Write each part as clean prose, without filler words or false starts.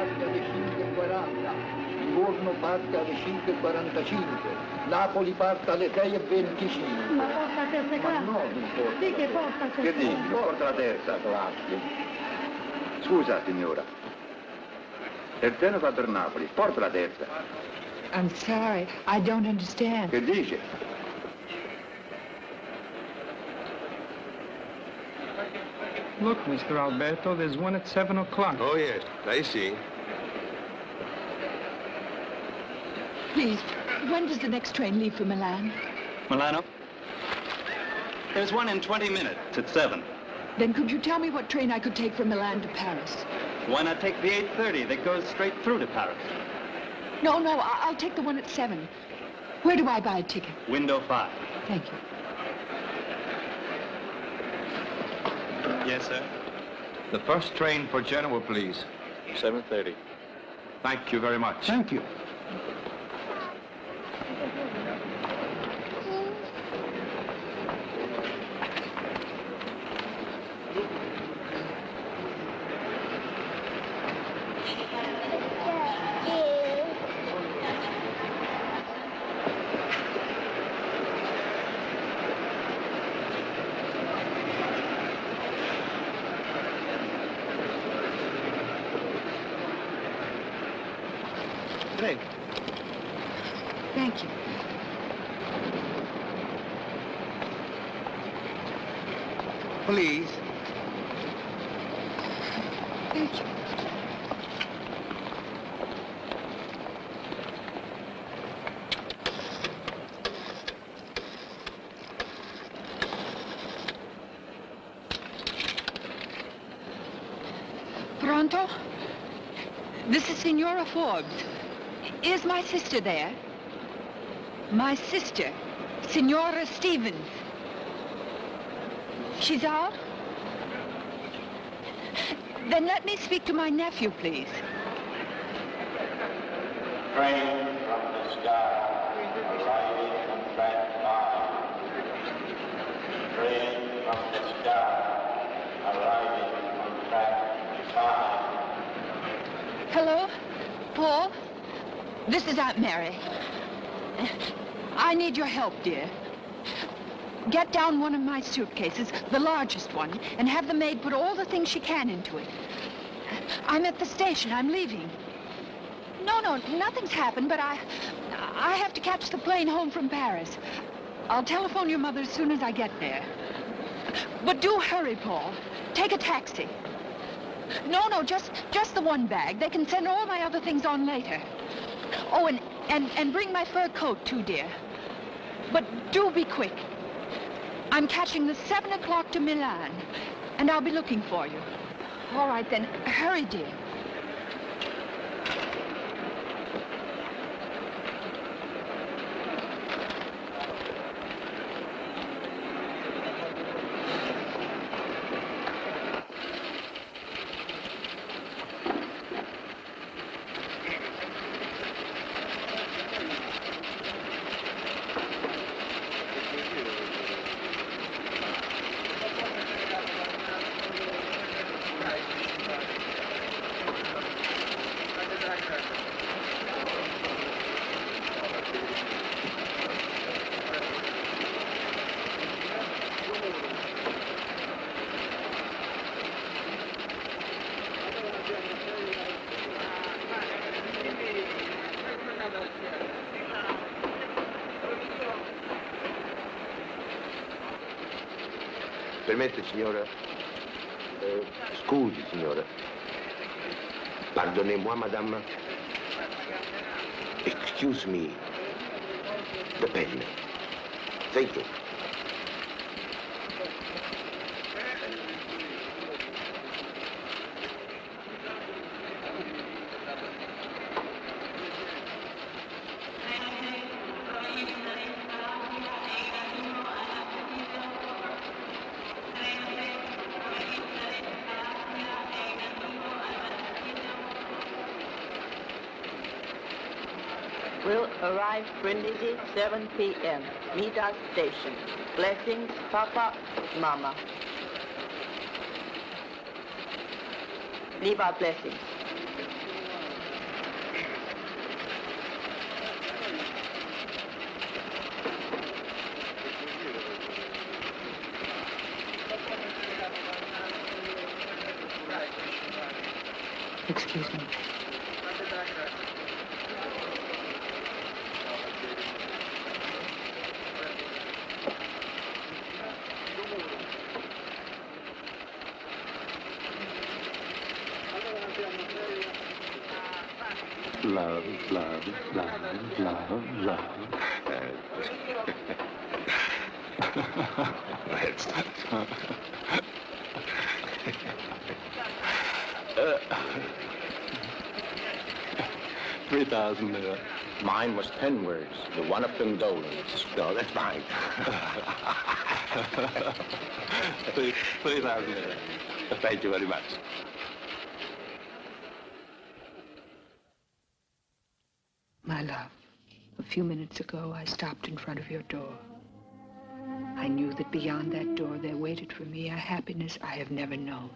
parte alle 5:40, Livorno parte alle 5:45, Napoli parte alle 6:25. Ma porta la terza classe? No, non porta. Sì che porta la terza Che dici? classe. Porta la terza. Classe. Scusa, signora. Il treno va per Napoli. Porta la terza. I'm sorry, I don't understand. Che dice? Look, Mr. Alberto, there's one at 7 o'clock. Oh, yes, I see. Please, when does the next train leave for Milan? Milano? There's one in 20 minutes at 7. Then could you tell me what train I could take from Milan to Paris? Why not take the 8:30 that goes straight through to Paris? No, I'll take the one at 7. Where do I buy a ticket? Window 5. Thank you. Yes, sir. The first train for Genoa, please. 7:30. Thank you very much. Thank you. Prego. Thank you. Please. Thank you. Pronto? This is Signora Forbes. Is my sister there? My sister, Signora Stevens. She's out? Then let me speak to my nephew, please. Train from the sky, arriving on track 5. Train from the sky, arriving on track 5. Hello? Paul? This is Aunt Mary. I need your help, dear. Get down one of my suitcases, the largest one, and have the maid put all the things she can into it. I'm at the station. I'm leaving. No, nothing's happened, but I have to catch the plane home from Paris. I'll telephone your mother as soon as I get there. But do hurry, Paul. Take a taxi. No, just the one bag. They can send all my other things on later. Oh, and bring my fur coat, too, dear. But do be quick. I'm catching the 7 o'clock to Milan, and I'll be looking for you. All right, then. Hurry, dear. Permette, signora? Scusi, signora. Pardonnez-moi, madame. Excuse me. The pen. Thank you. Will arrive Brindisi, 7 p.m. Meet us station. Blessings, Papa, Mama. Leave our blessings. Excuse me. Love, love, love, love, love. That's 3,000 lira. Mine was 10 words, the one of condolence. No, that's mine. 3,000 lira. Thank you very much. My love, a few minutes ago I stopped in front of your door. I knew that beyond that door there waited for me a happiness I have never known.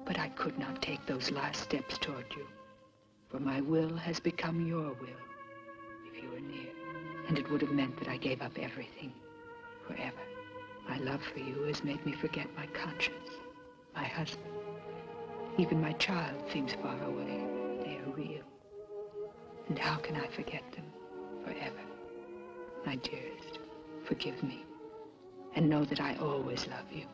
But I could not take those last steps toward you. For my will has become your will, if you were near. And it would have meant that I gave up everything, forever. My love for you has made me forget my conscience, my husband. Even my child seems far away. They are real. And how can I forget them forever? My dearest, forgive me. And know that I always love you.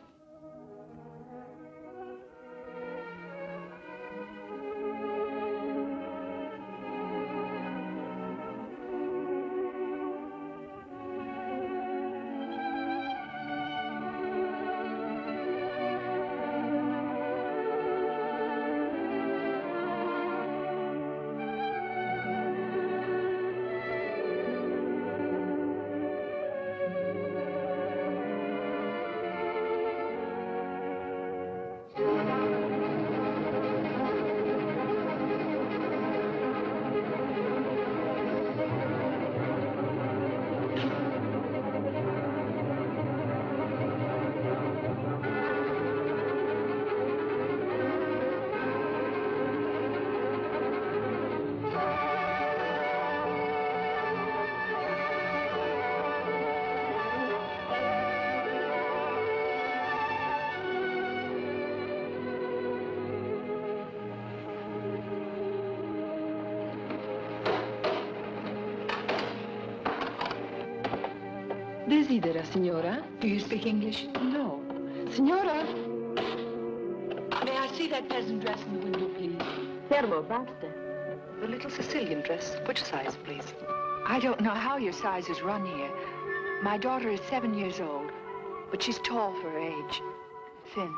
Desidera, signora? Do you speak English? No. Signora? May I see that peasant dress in the window, please? Fermo, basta. The little Sicilian dress. Which size, please? I don't know how your sizes run here. My daughter is 7 years old, but she's tall for her age. Thin.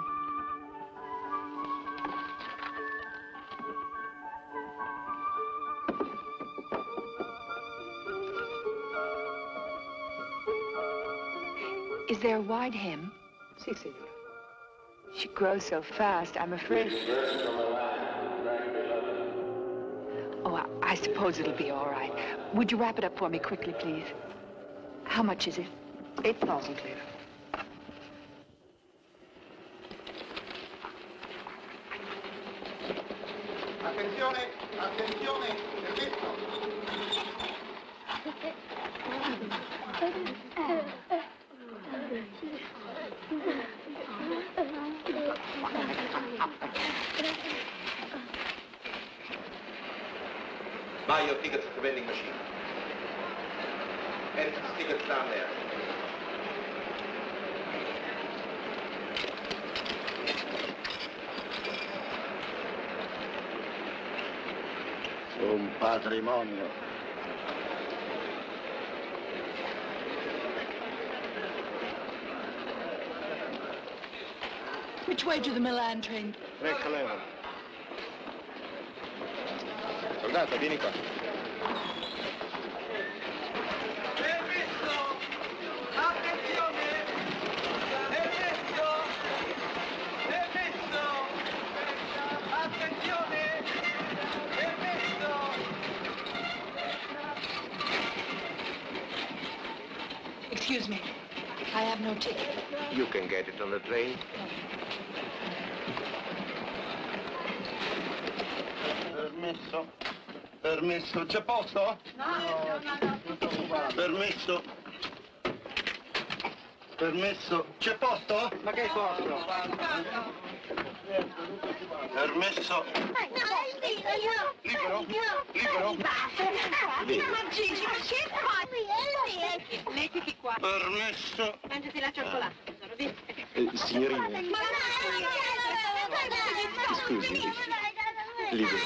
Is there a wide hem? Si, signora. She grows so fast, I'm afraid. Oh, I suppose it'll be all right. Would you wrap it up for me quickly, please? How much is it? 8,000 lira. Attenzione, attenzione, permesso. Buy your tickets at the vending machine. Entrance tickets down there. Un patrimonio. Which way to the Milan train? Recalero. Soldato, vieni qua. Permesso! Attenzione! Permesso! Permesso! Attenzione! Permesso! Excuse me. I have no ticket. You can get it on the train. Permesso? Permesso, c'è posto? No. Permesso? Permesso, c'è posto? Ma che posto? Permesso. Libero? Libero? Ma Gigi, ma che fai? Mettiti qua. Permesso. Mangiati la cioccolata, tesoro, via. Signorina. Scusi. Libero.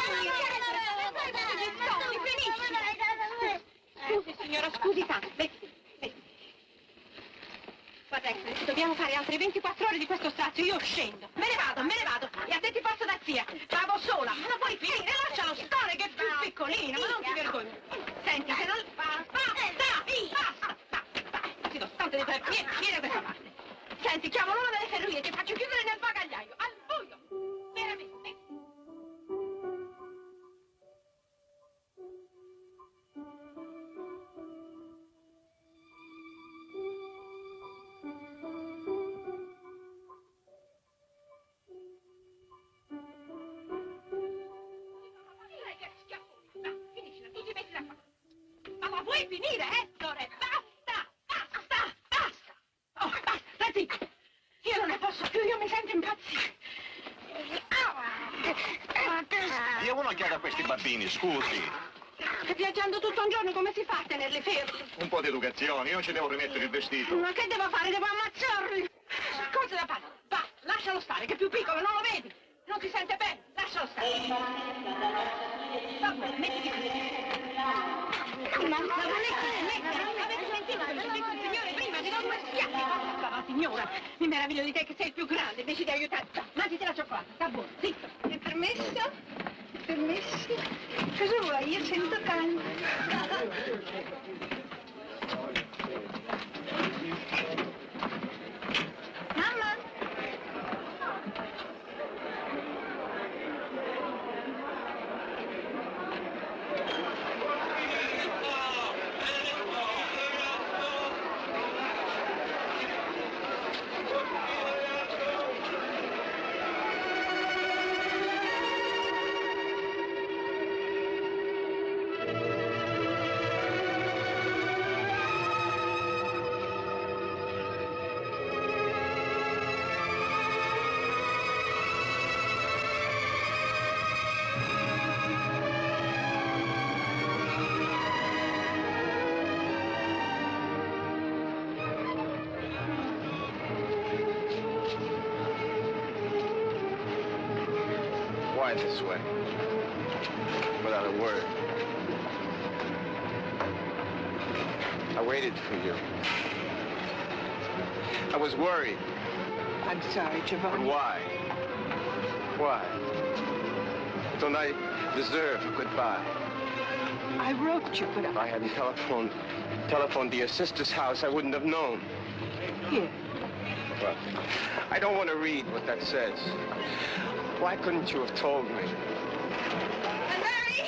Scusi, signora, scusi tanto. Mettiti. Guarda, dobbiamo fare altre 24 ore di questo strazio, io scendo. Me ne vado. E a te ti porto da zia. Vado sola. Ma puoi finire, lascialo stare che è più piccolina, ma non ti vergogni. Senti, se non... Basta. Ti do tanto di te. Vieni da questa parte. Senti, chiamo l'una delle ferrovie, ti faccio chiudere nel bagagliaio. Al buio. Veramente. Vuoi finire, Ettore? Basta! Oh, basta, stai zitto! Io non ne posso più, io mi sento impazzire. Dia un'occhiata a questi bambini, scusi. E viaggiando tutto un giorno come si fa a tenerli fermi? Un po' di educazione, io ci devo rimettere il vestito. Ma che devo fare? Devo ammazzarli! Cosa da fare? Basta, lascialo stare, che è più piccolo, non lo vedi? Non si sente bene, lascialo stare. Va bene, mettiti qui. Avete sentito quello che dice il signore prima di non due schiaffi? Basta, signora, mi meraviglio di te che sei il più grande, invece di aiutare. Mangiati la cioccolata, sta buono, zitto. È permesso? Permessi? Cosa vuoi? Io sento tanto. Mamma? Why this way? Without a word. I waited for you. I was worried. I'm sorry, Giovanni. But why? Why? Don't I deserve a goodbye? I wrote you, but If I hadn't telephoned to your sister's house, I wouldn't have known. Here. Well, I don't want to read what that says. Why couldn't you have told me? Larry!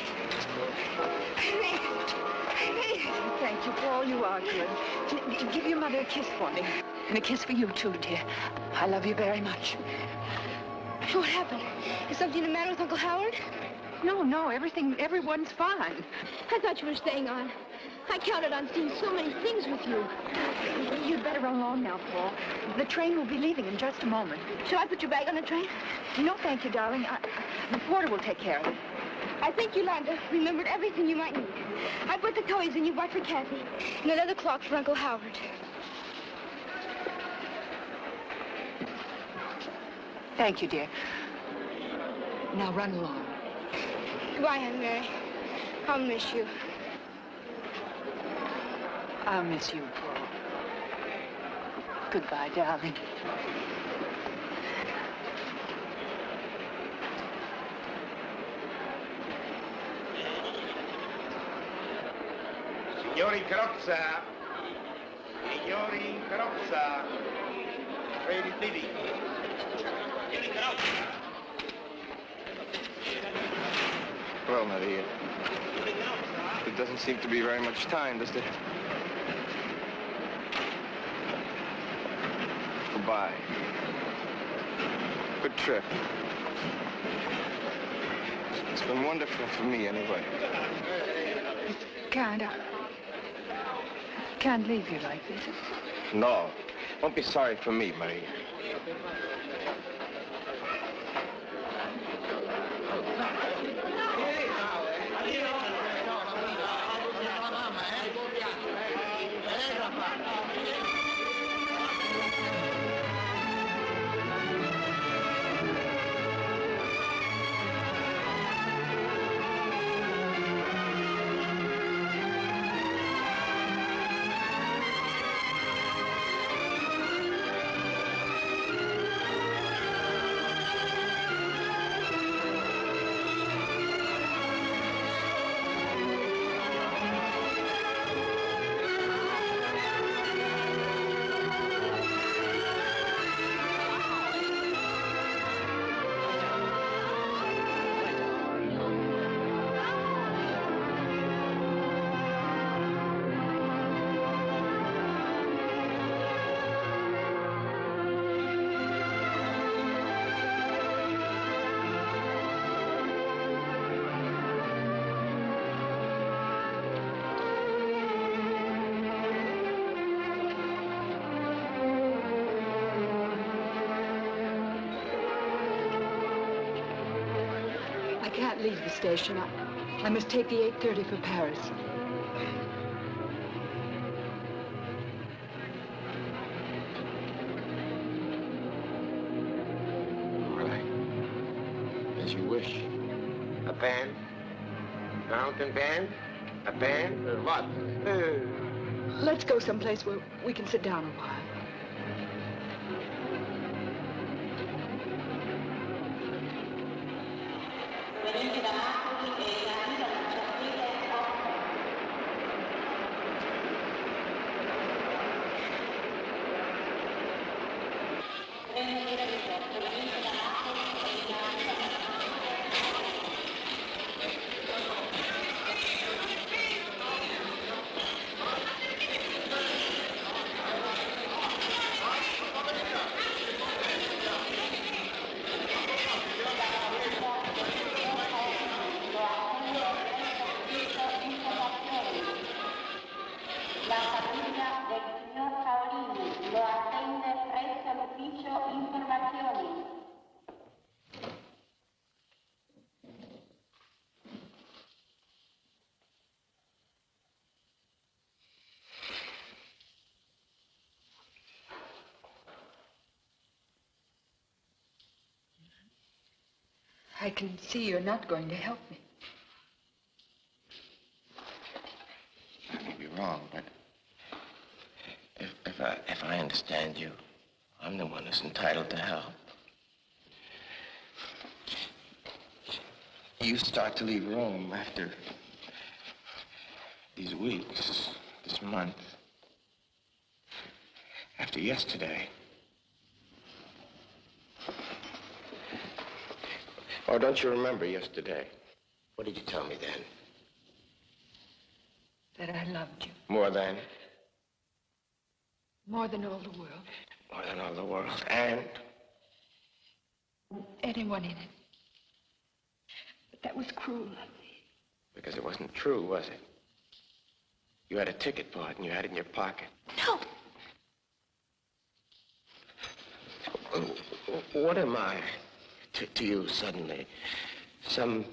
Thank you for all you are good. Give your mother a kiss for me. And a kiss for you, too, dear. I love you very much. What happened? Is something the matter with Uncle Howard? No, everyone's fine. I thought you were staying on. I counted on seeing so many things with you. You'd better run along now, Paul. The train will be leaving in just a moment. Shall I put your bag on the train? No, thank you, darling. The porter will take care of it. I think Yolanda remembered everything you might need. I put the toys in you bought for Kathy, and another clock for Uncle Howard. Thank you, dear. Now run along. Goodbye, Aunt Mary. I'll miss you. I'll miss you, Paul. Goodbye, darling. Signori in carrozza! Signori in carrozza! Ready, baby! Signori in carrozza! Well, Maria, there doesn't seem to be very much time, does there? Goodbye. Good trip. It's been wonderful for me, anyway. Can't leave you like this. No. Don't be sorry for me, Maria. I can't leave the station. I must take the 8:30 for Paris. All right. As you wish. A band? Mountain band? A band? What? Let's go someplace where we can sit down a while. I can see you're not going to help me. I may be wrong, but if I understand you, I'm the one who's entitled to help. You start to leave Rome after these weeks, this month, after yesterday. Oh, don't you remember yesterday? What did you tell me then? That I loved you. More than? More than all the world. More than all the world. And? Anyone in it. But that was cruel. Because it wasn't true, was it? You had a ticket for it and you had it in your pocket. No. What am I to you suddenly? An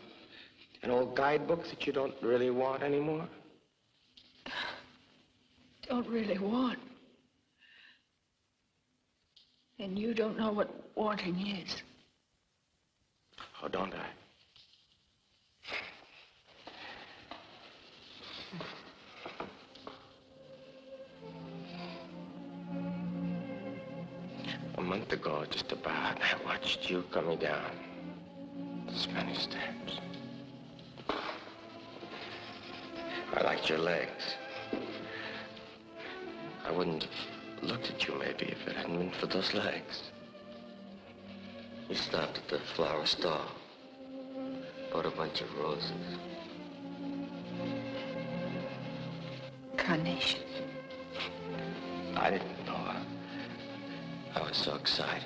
old guidebook that you don't really want anymore? Don't really want. And you don't know what wanting is. Oh, don't I? A month ago, just about, I watched you coming down the Spanish steps. I liked your legs. I wouldn't have looked at you, maybe, if it hadn't been for those legs. You stopped at the flower stall, bought a bunch of roses. Carnation. I didn't know. I was so excited.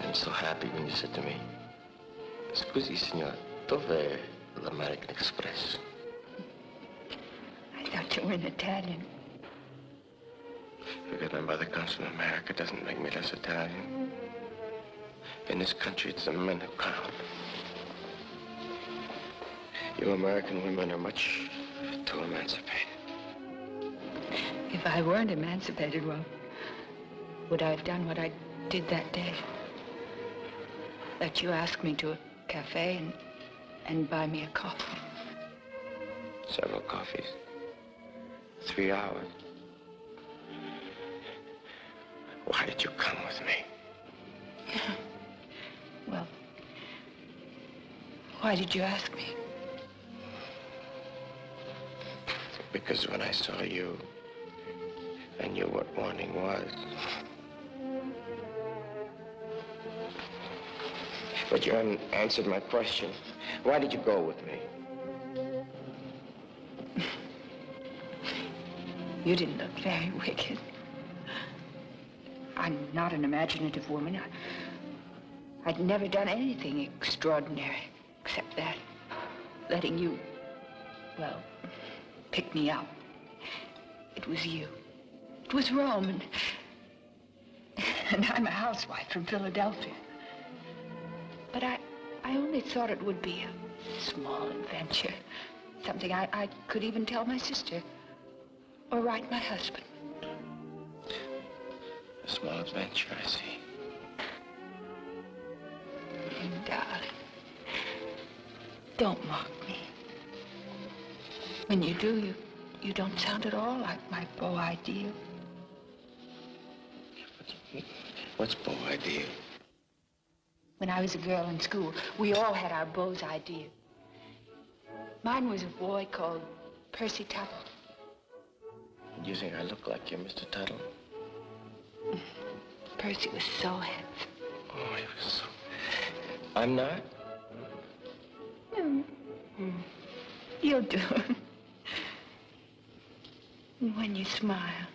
And so happy when you said to me, "Scusi, signor, dov'è l'American Express?" I thought you were an Italian. Because my mother comes from America doesn't make me less Italian. In this country, it's the men who count. You American women are much too emancipated. If I weren't emancipated, well, would I have done what I did that day? Let you ask me to a cafe and buy me a coffee. Several coffees. 3 hours. Why did you come with me? Well, why did you ask me? Because when I saw you, I knew what wanting was. But you haven't answered my question. Why did you go with me? You didn't look very wicked. I'm not an imaginative woman. I'd never done anything extraordinary except that. Letting you, well, pick me up. It was you. It was Rome, and I'm a housewife from Philadelphia. But I only thought it would be a small adventure. Something I could even tell my sister or write my husband. A small adventure, I see. Darling, don't mock me. When you do, you don't sound at all like my beau ideal. What's beau ideal? When I was a girl in school, we all had our beaux ideal. Mine was a boy called Percy Tuttle. Do you think I look like you, Mr. Tuttle? Percy was so handsome. Oh, he was so... I'm not? No. You'll do. And when you smile.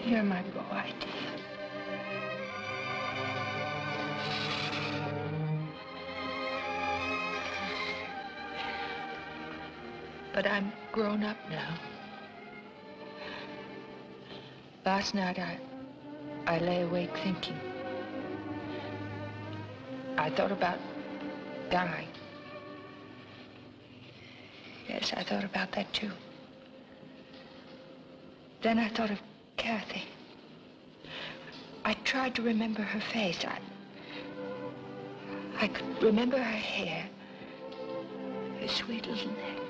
You're my beau ideal. But I'm grown up now. Last night, I lay awake thinking. I thought about dying. Yes, I thought about that too. Then I thought of Kathy. I tried to remember her face. I could remember her hair, her sweet little neck.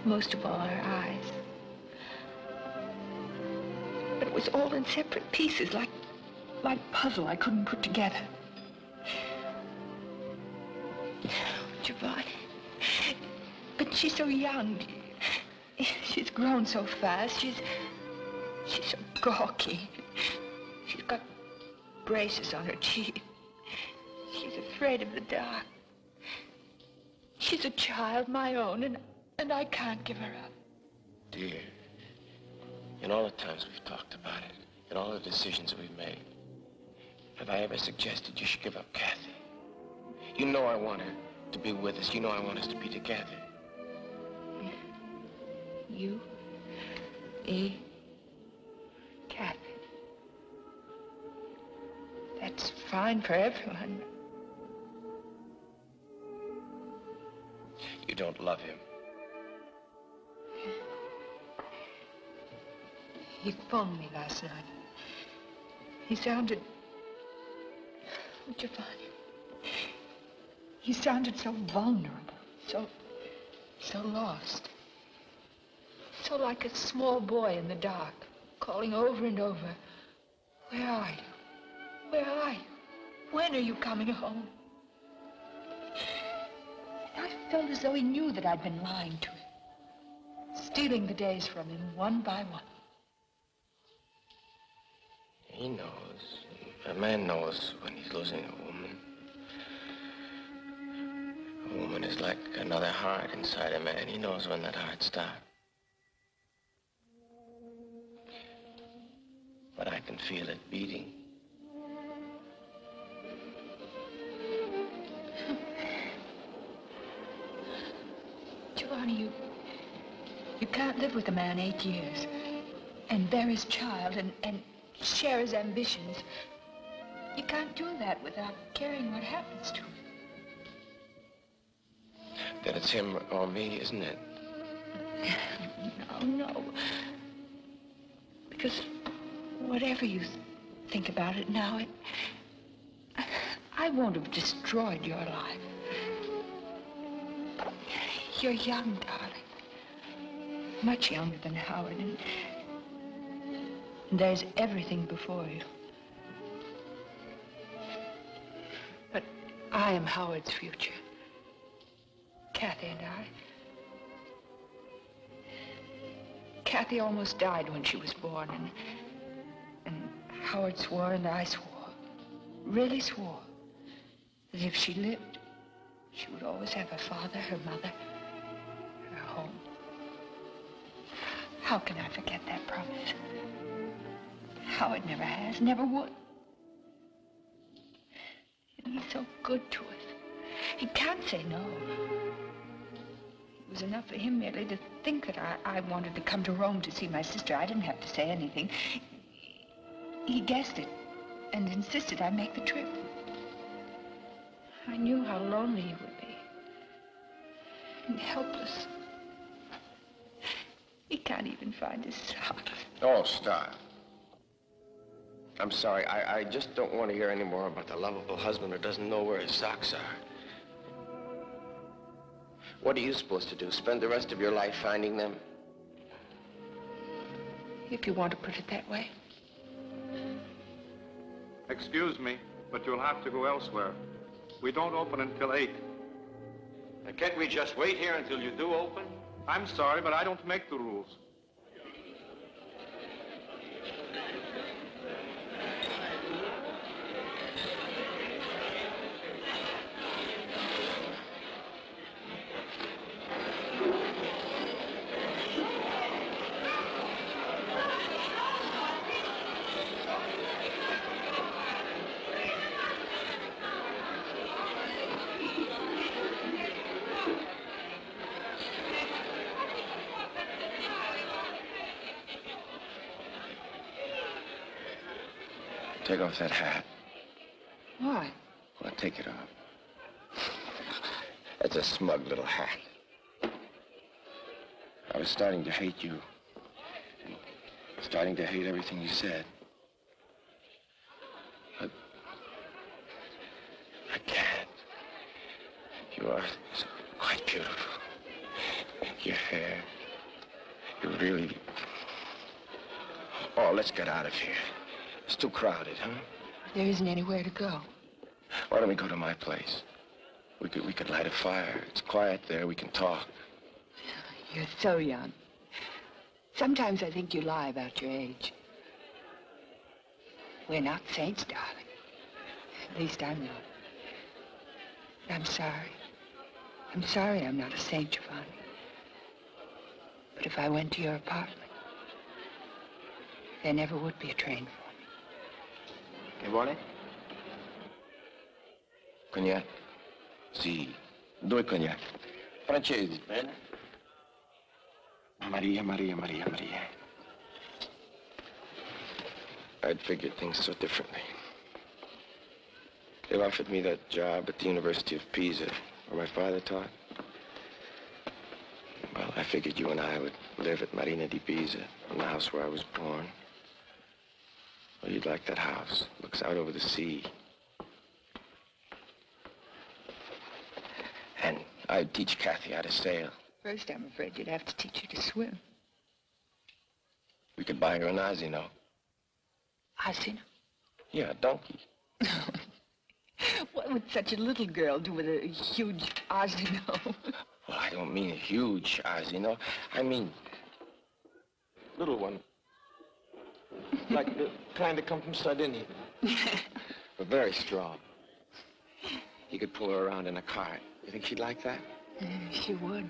Most of all, her eyes. But it was all in separate pieces, like puzzle I couldn't put together. Giovanni. But she's so young. She's grown so fast. She's so gawky. She's got braces on her cheek. She's afraid of the dark. She's a child, my own, and I can't give her up. Dear, in all the times we've talked about it, in all the decisions we've made, have I ever suggested you should give up Kathy? You know I want her to be with us. You know I want us to be together. You, me, Kathy. That's fine for everyone. You don't love him. He phoned me last night. He sounded... Oh, Giovanni. He sounded so vulnerable, so lost. So like a small boy in the dark, calling over and over, "Where are you? Where are you? When are you coming home?" I felt as though he knew that I'd been lying to him, stealing the days from him one by one. He knows. A man knows when he's losing a woman. A woman is like another heart inside a man. He knows when that heart stops. But I can feel it beating. Giovanni, you can't live with a man 8 years and bear his child and share his ambitions. You can't do that without caring what happens to him. that it's him or me, isn't it? No. Because whatever you think about it now, I won't have destroyed your life. You're young, darling. Much younger than Howard, and there's everything before you. But I am Howard's future. Kathy and I. Kathy almost died when she was born, and Howard swore and I swore. Really swore. That if she lived, she would always have her father, her mother, her home. How can I forget that promise? Howard never has, never would. And he's so good to us. He can't say no. It was enough for him merely to think that I wanted to come to Rome to see my sister. I didn't have to say anything. He guessed it and insisted I make the trip. I knew how lonely he would be. And helpless. He can't even find his socks. Oh, stop. I'm sorry. I just don't want to hear any more about the lovable husband who doesn't know where his socks are. What are you supposed to do? Spend the rest of your life finding them? If you want to put it that way. Excuse me, but you'll have to go elsewhere. We don't open until 8. Can't we just wait here until you do open? I'm sorry, but I don't make the rules. Take off that hat. Why? Well, take it off. That's a smug little hat. I was starting to hate you. Starting to hate everything you said. But I can't. You are quite beautiful. Your hair. You really... Oh, let's get out of here. It's too crowded, huh? There isn't anywhere to go. Why don't we go to my place? We could light a fire. It's quiet there. We can talk. You're so young. Sometimes I think you lie about your age. We're not saints, darling. At least I'm not. I'm sorry. I'm sorry I'm not a saint, Giovanni. But if I went to your apartment, there never would be a train for me. Che vuole? Cognac? Sì, 2 cognac. Francesi, bene? Maria. I'd figured things so differently. They offered me that job at the University of Pisa, where my father taught. Well, I figured you and I would live at Marina di Pisa, in the house where I was born. Well, you'd like that house. Looks out over the sea. And I'd teach Kathy how to sail. First, I'm afraid you'd have to teach her to swim. We could buy her an asino. Asino? Yeah, a donkey. What would such a little girl do with a huge asino? Well, I don't mean a huge asino. I mean... little one. Like the kind that come from Sardinia. But very strong. You could pull her around in a cart. You think she'd like that? She would.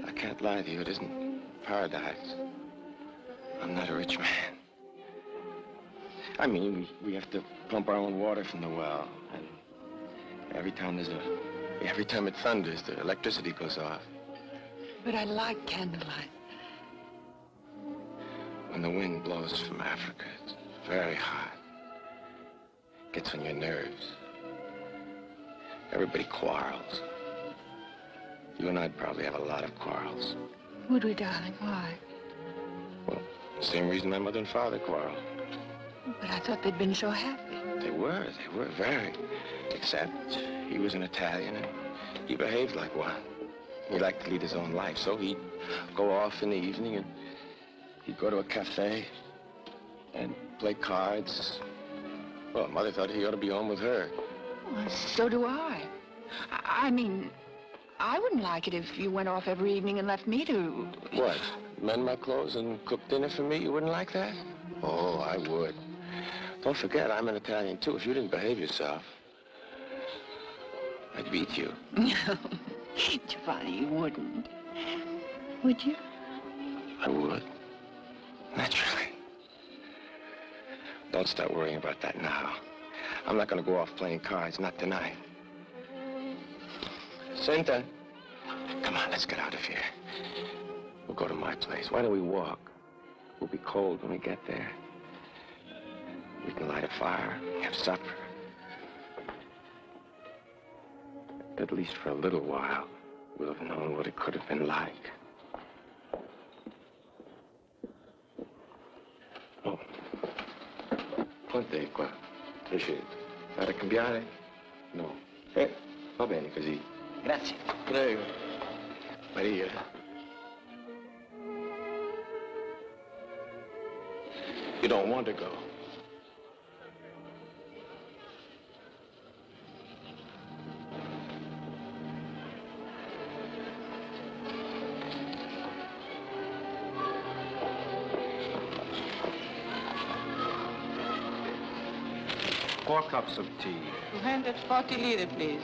I can't lie to you. It isn't paradise. I'm not a rich man. I mean, we have to pump our own water from the well. And every time it thunders, the electricity goes off. But I like candlelight. When the wind blows from Africa, it's very hot. Gets on your nerves. Everybody quarrels. you and I'd probably have a lot of quarrels. Would we, darling? Why? Well, same reason my mother and father quarreled. But I thought they'd been so happy. They were very. Except he was an Italian and he behaved like one. He liked to lead his own life, so he'd go off in the evening and he'd go to a cafe and play cards. Well, Mother thought he ought to be home with her. Well, so do I. I mean, I wouldn't like it if you went off every evening and left me to... What? Mend my clothes and cook dinner for me? You wouldn't like that? Oh, I would. Don't forget, I'm an Italian, too. If you didn't behave yourself, I'd beat you. No, Giovanni, you wouldn't. Would you? I would. Naturally. Don't start worrying about that now. I'm not going to go off playing cards, not tonight. Senta, come on, let's get out of here. We'll go to my place. Why don't we walk? We'll be cold when we get there. We can light a fire, have supper. At least for a little while, we'll have known what it could have been like. Oh. Quant'è qua? 300. Fare cambiare? No. Va bene così. Grazie. Prego. Maria. You don't want to go. Four cups of tea. 240 lire, please.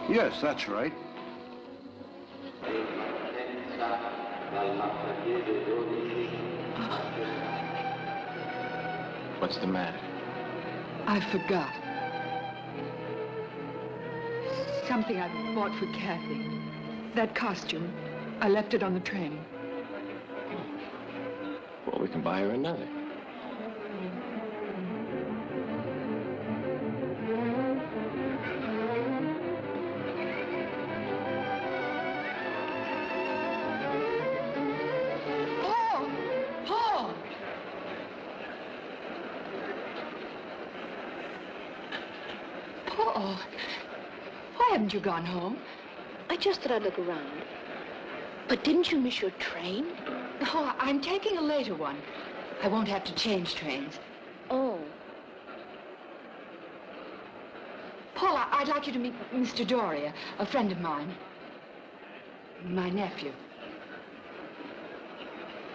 Yes, that's right. What's the matter? I forgot. Something I bought for Kathy. That costume. I left it on the train. Well, we can buy her another. Paul, why haven't you gone home? I just thought I'd look around. But didn't you miss your train? No, I'm taking a later one. I won't have to change trains. Oh. Paul, I'd like you to meet Mr. Doria, a friend of mine. My nephew.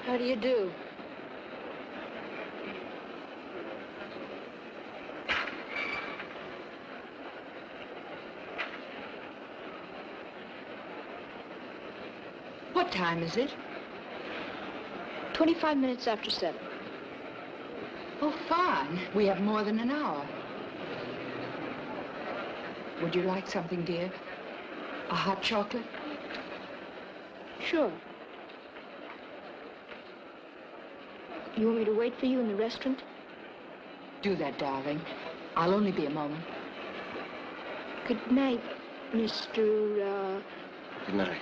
How do you do? What time is it? 25 minutes after 7. Oh, fine. We have more than an hour. Would you like something, dear? A hot chocolate? Sure. You want me to wait for you in the restaurant? Do that, darling. I'll only be a moment. Good night, Mr. Good night.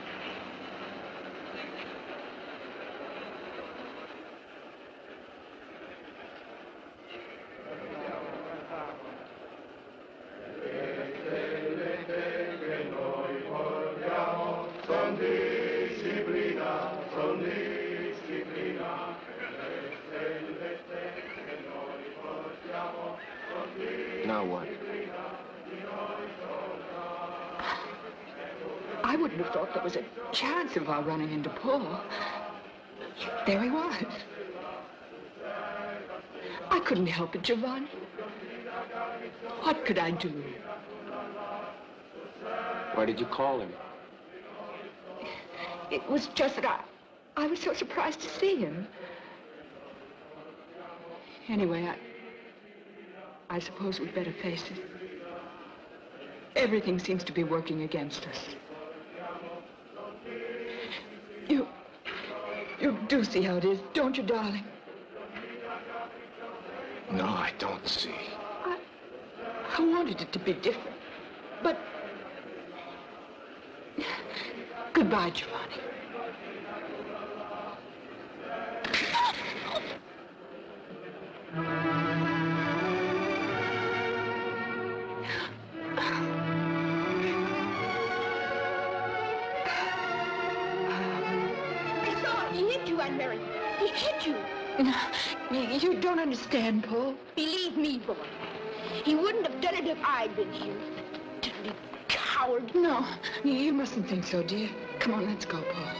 Now what? I wouldn't have thought there was a chance of our running into Paul. There he was. I couldn't help it, Giovanni. What could I do? Why did you call him? It was just that I was so surprised to see him. Anyway, I suppose we'd better face it. Everything seems to be working against us. You do see how it is, don't you, darling? No, I don't see. I wanted it to be different. But... Goodbye, Giovanni. He hit you, Aunt Mary. He hit you. You don't understand, Paul. Believe me, boy. He wouldn't have done it if I'd been here. Dirty coward. No, you mustn't think so, dear. Come on, let's go, Paul.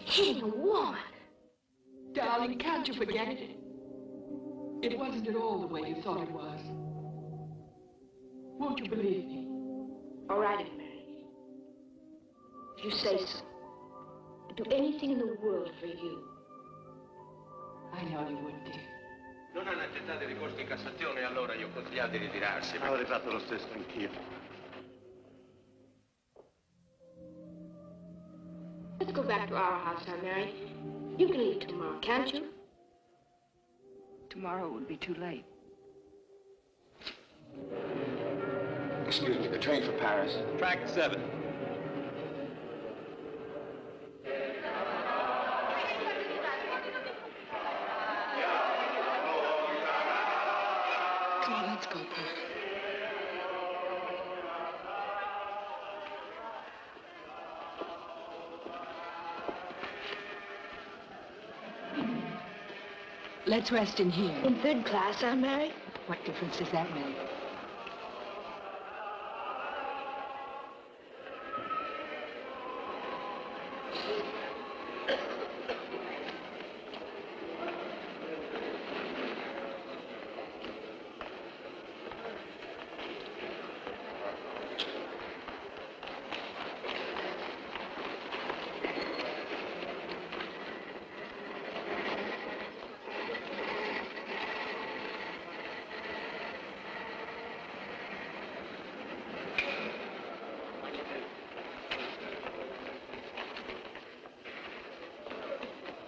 Hitting a woman. Darling, can't you forget it? It wasn't at all the way you thought it was. Won't you believe me? All right, Aunt Mary. If you say so. I'd do anything in the world for you. I know you would, dear. Non hanno accettato il ricorso in Cassazione, allora io ho consigliato di ritirarsi. Avrei fatto lo stesso anch'io. Let's go back to our house, Aunt Mary. You can leave tomorrow, can't you? Tomorrow would be too late. Excuse me, the train for Paris. Track 7. Come on, let's go, Paul. Let's rest in here. In third class, Aunt Mary? What difference does that make?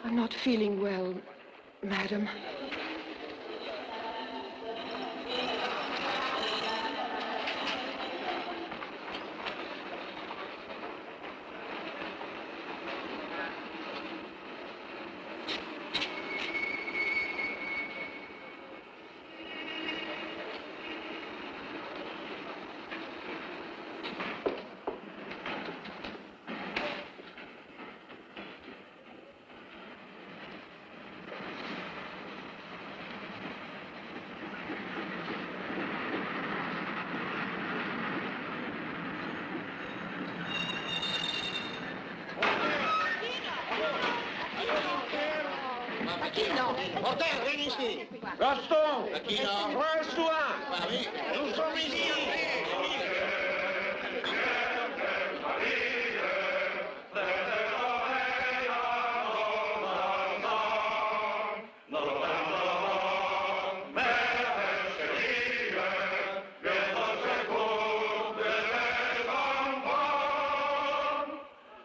I'm not feeling well, madam. Portero, vieni ici. Gaston! Aquino. Reste-toi! Nous sommes ici.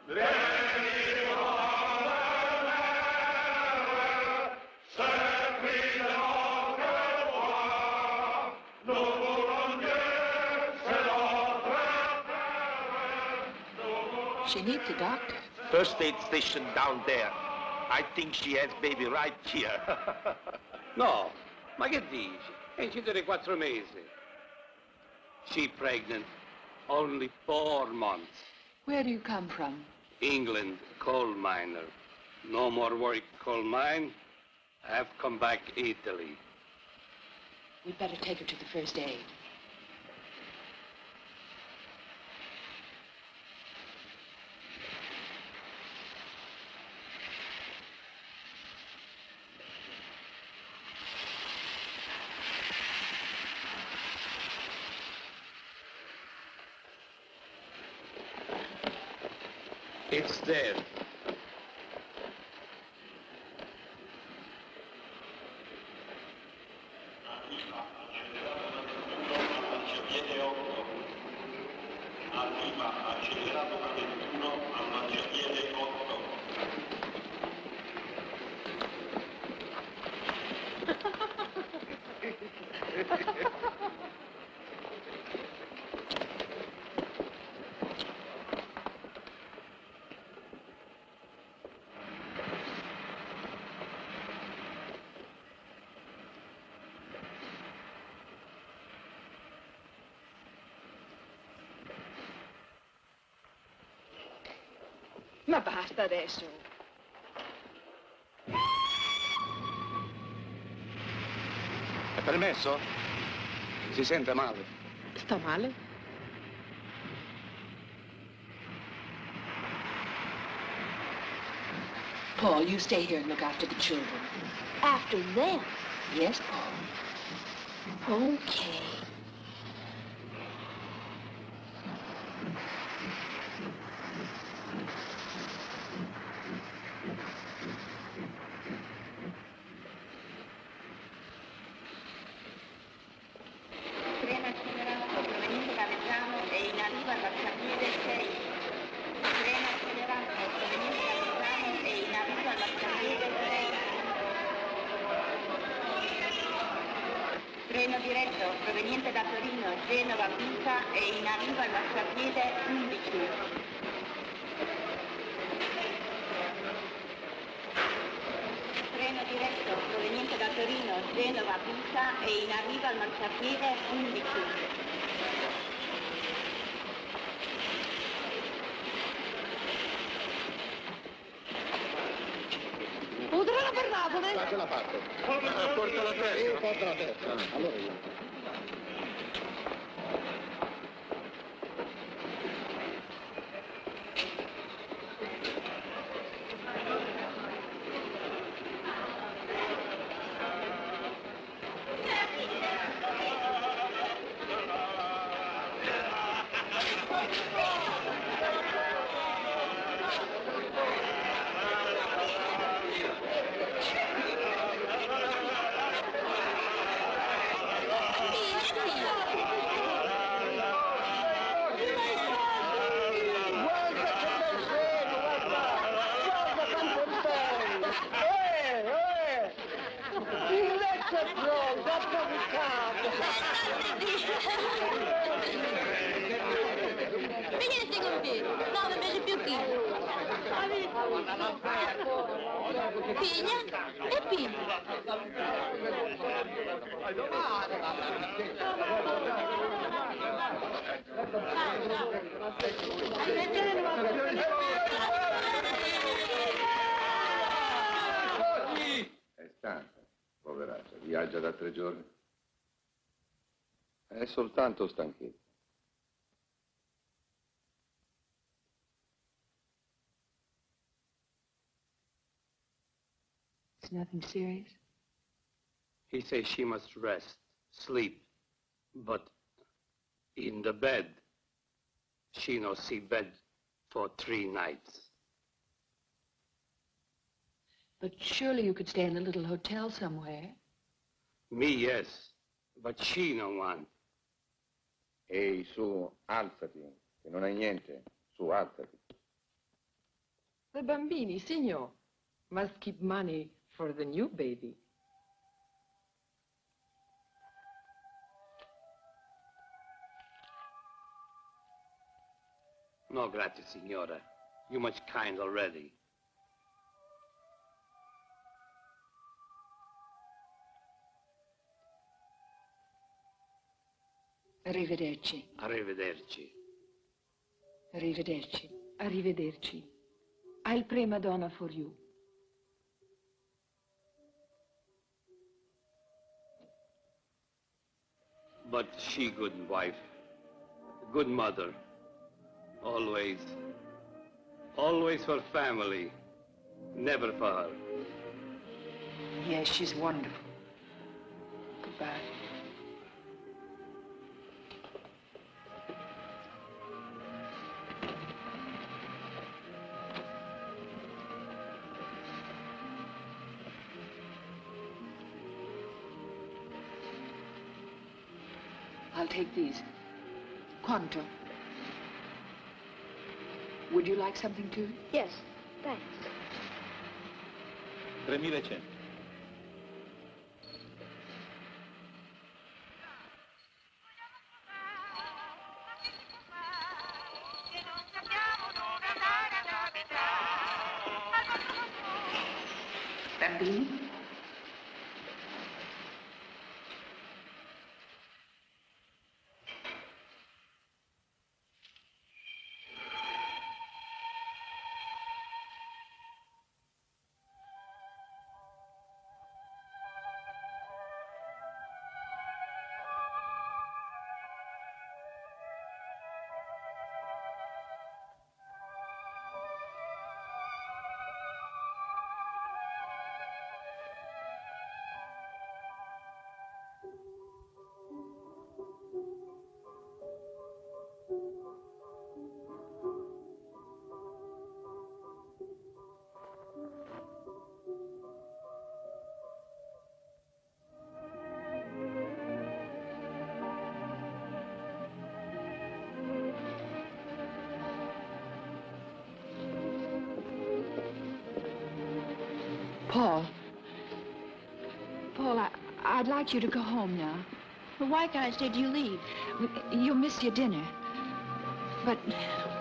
Venez She needs a doctor. First aid station down there. I think she has baby right here. No, ma che dici? È incinta di 4 mesi. She pregnant. Only 4 months. Where do you come from? England, coal miner. No more work coal mine. Have come back Italy. We'd better take her to the first aid. It's there. Arriva accelerato da 21 al marciapiede 8. Ma basta adesso. È permesso? Si sente male. Sta male? Paul, you stay here and look after the children. After them? Yes, Paul. Okay. Treno accelerato proveniente da Vezzano e in arrivo al marciapiede 6. Treno accelerato proveniente da Vezzano e in arrivo al marciapiede 6. Treno diretto proveniente da Torino, Genova, Pisa e in arrivo al marciapiede 11. Treno diretto proveniente da Torino, Genova, Pisa e in arrivo al marciapiede 11. Un treno per Napoli? Da quella parte. Porta la testa. Porta la testa. Allora io. Venite con te, no, mi piace più qui. Piglia e piglia. È stanca, poveraccia, viaggia da 3 giorni. È soltanto stanchezza. It's nothing serious. He says she must rest, sleep, but in the bed, she no see bed for 3 nights. But surely you could stay in a little hotel somewhere. Me, yes, but she no want. Ehi, su, alzati, che non hai niente. Su, alzati. The bambini, signor, must keep money for the new baby. No, grazie, signora. You much kind already. Arrivederci. Arrivederci. Arrivederci. Arrivederci. I'll pray Madonna for you. But she good wife, good mother, always for family, never for her. Yes, she's wonderful. Goodbye. I'll take these. Quanto? Would you like something too? Yes, thanks. 3.100. Bambini? Paul, I'd like you to go home now. Well, why can't I stay till you leave? You'll miss your dinner. But,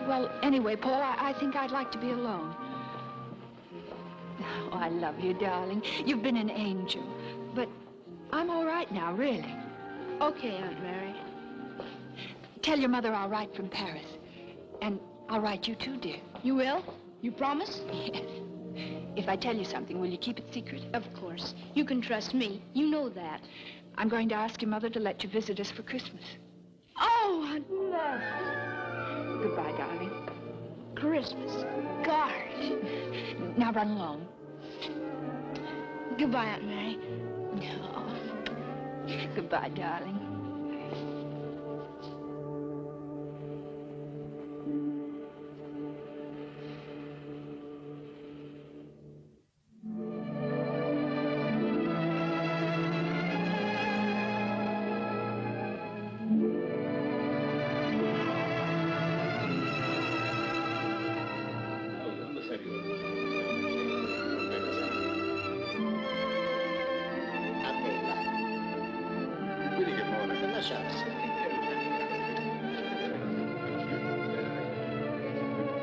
well, anyway, Paul, I think I'd like to be alone. Oh, I love you, darling. You've been an angel. But I'm all right now, really. Okay, Aunt Mary. Tell your mother I'll write from Paris. And I'll write you too, dear. You will? You promise? Yes. If I tell you something, will you keep it secret? Of course. You can trust me. You know that. I'm going to ask your mother to let you visit us for Christmas. Oh, I'd love it. Goodbye, darling. Christmas. Gosh. Now run along. Goodbye, Aunt Mary. Oh. Goodbye, darling.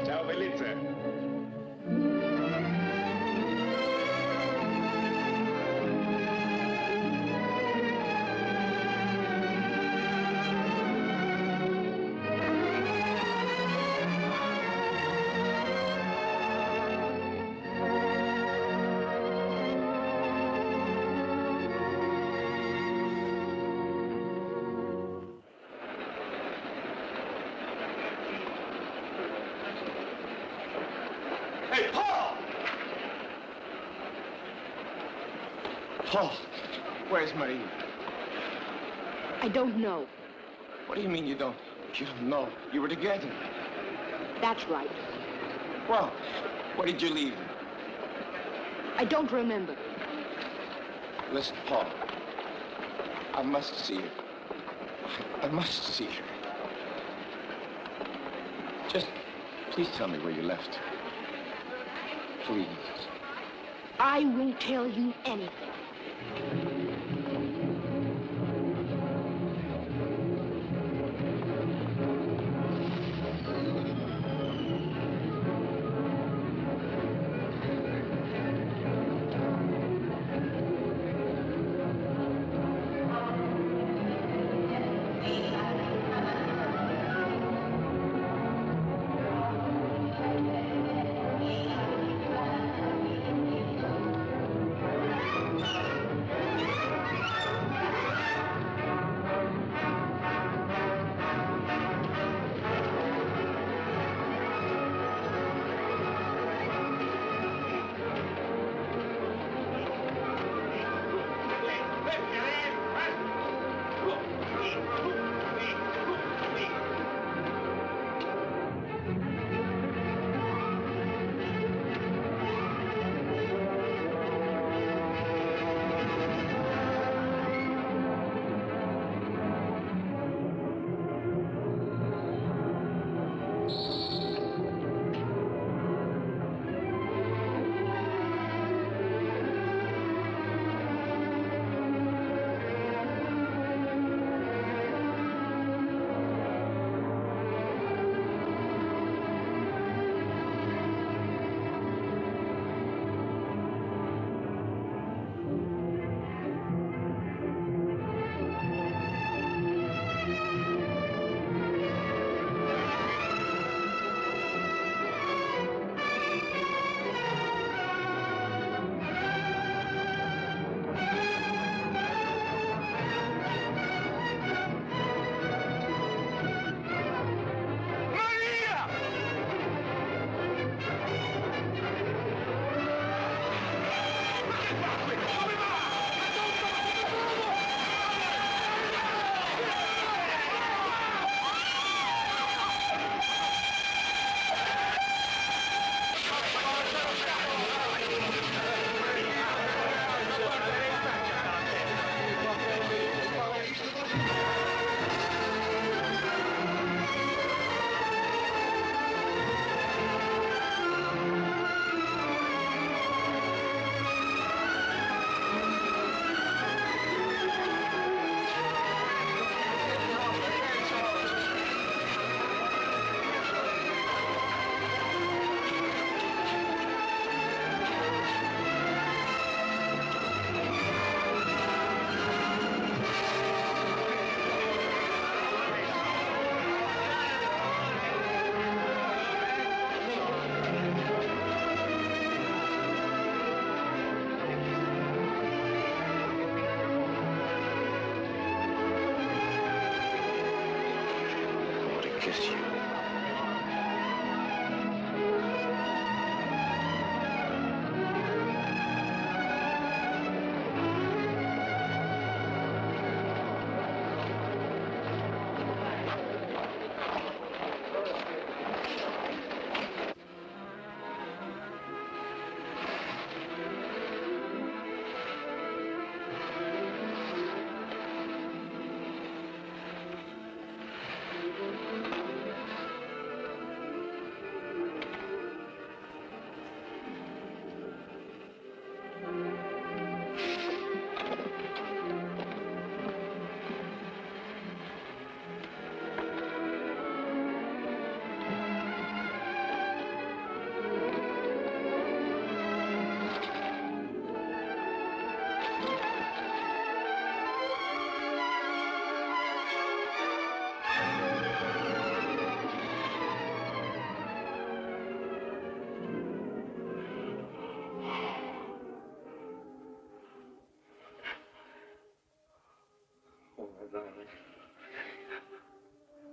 Ciao, bellezza. Hey, Paul! Paul, where's Marie? I don't know. What do you mean you don't know? You were together. That's right. Well, where did you leave her? I don't remember. Listen, Paul. I must see her. I must see her. Just please tell me where you left her. Please. I won't tell you anything.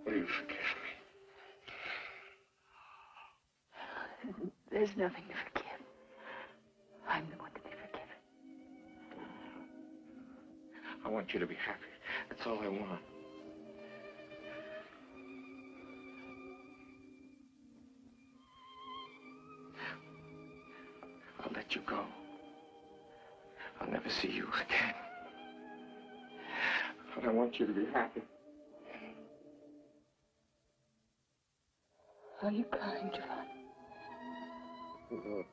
Will you forgive me? There's nothing to forgive. I'm the one to be forgiven. I want you to be happy. That's all I want. I'll let you go. I'll never see you again. But I want you to be happy. Are you crying, John? No.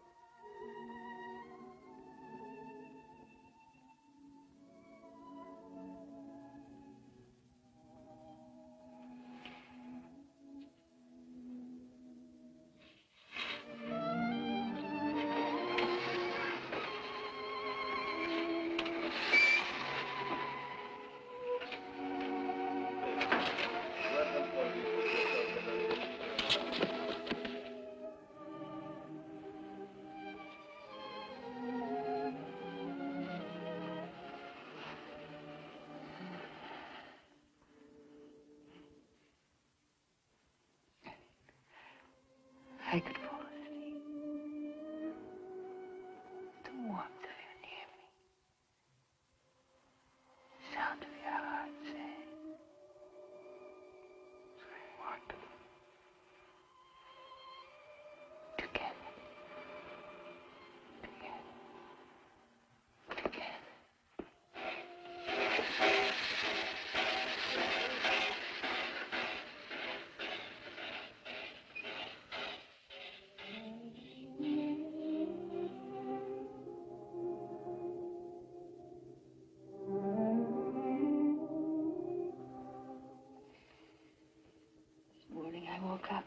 woke up.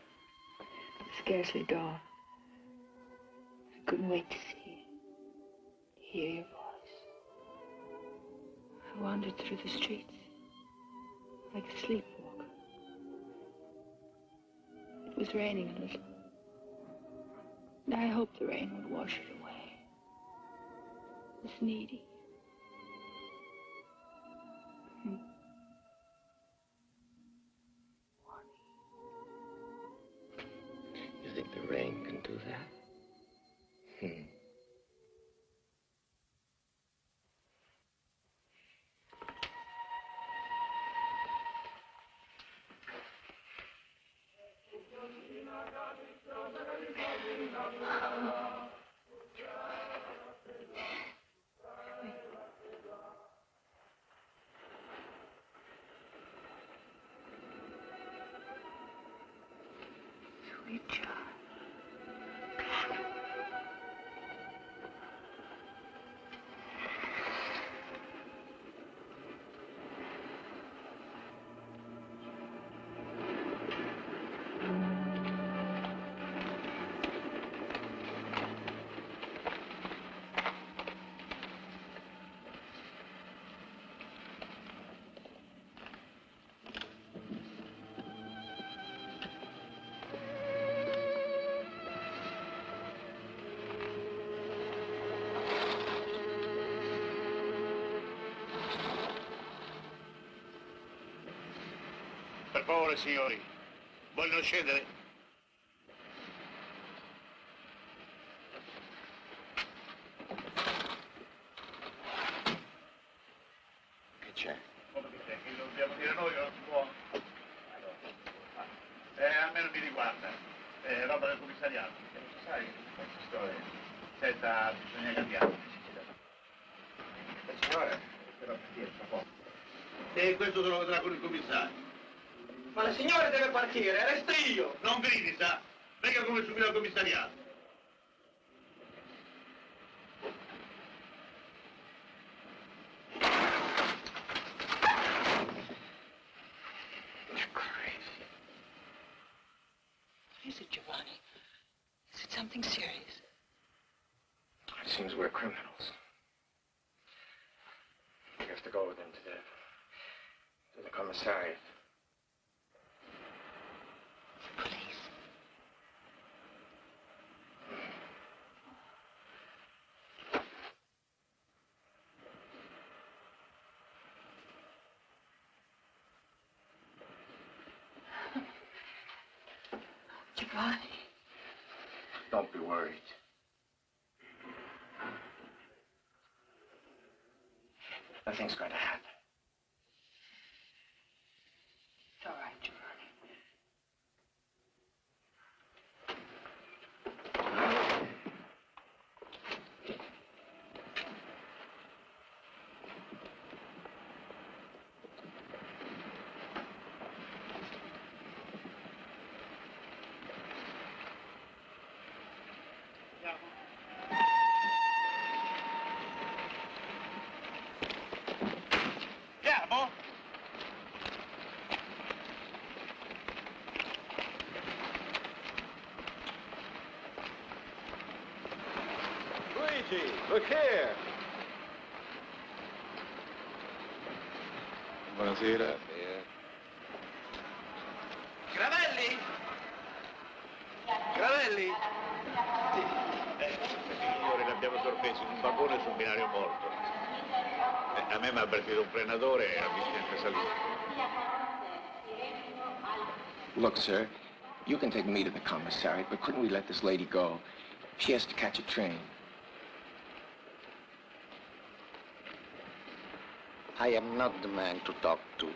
It was scarcely dawn. I couldn't wait to see you, to hear your voice. I wandered through the streets like a sleepwalker. It was raining a little. And I hoped the rain would wash it away. It was needy. You think the rain can do that? Sweet child. Per favore, signori, vogliono scendere? Che c'è? Come che c'è? Che lo dobbiamo dire noi o non si può? Almeno mi riguarda. Roba del commissariato. Sai, questa storia. Senta, bisogna cambiare. Signore, Però tra poco. E questo se lo vedrà con il commissario. Ma la signora deve partire, resto io! Non gridi, sa? Venga come subito al commissariato. You're crazy. What is it, Giovanni? Is it something serious? It seems we're criminals. We have to go with them to the commissariat. Police. Giovanni. Don't be worried. Nothing's going to happen. It's all right, Giovanni. Andiamo? Luigi, look here. Buonasera. Gravelli? Gravelli? Signore, l'abbiamo sorpreso in un vagone su un binario morto. A me mi ha avvertito un frenatore e ha visto anche salire. Look, sir, you can take me to the commissariat, but couldn't we let this lady go? She has to catch a train. I am not the man to talk to.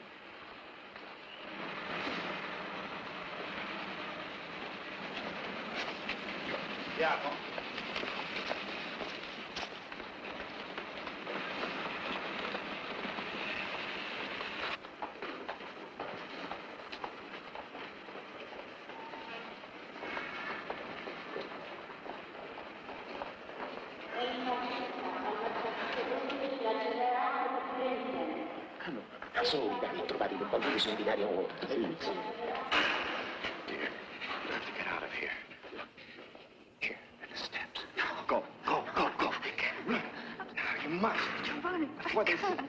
Andiamo? Sono i trovati del bambino su un binario morto. must. Giovanni, What is it?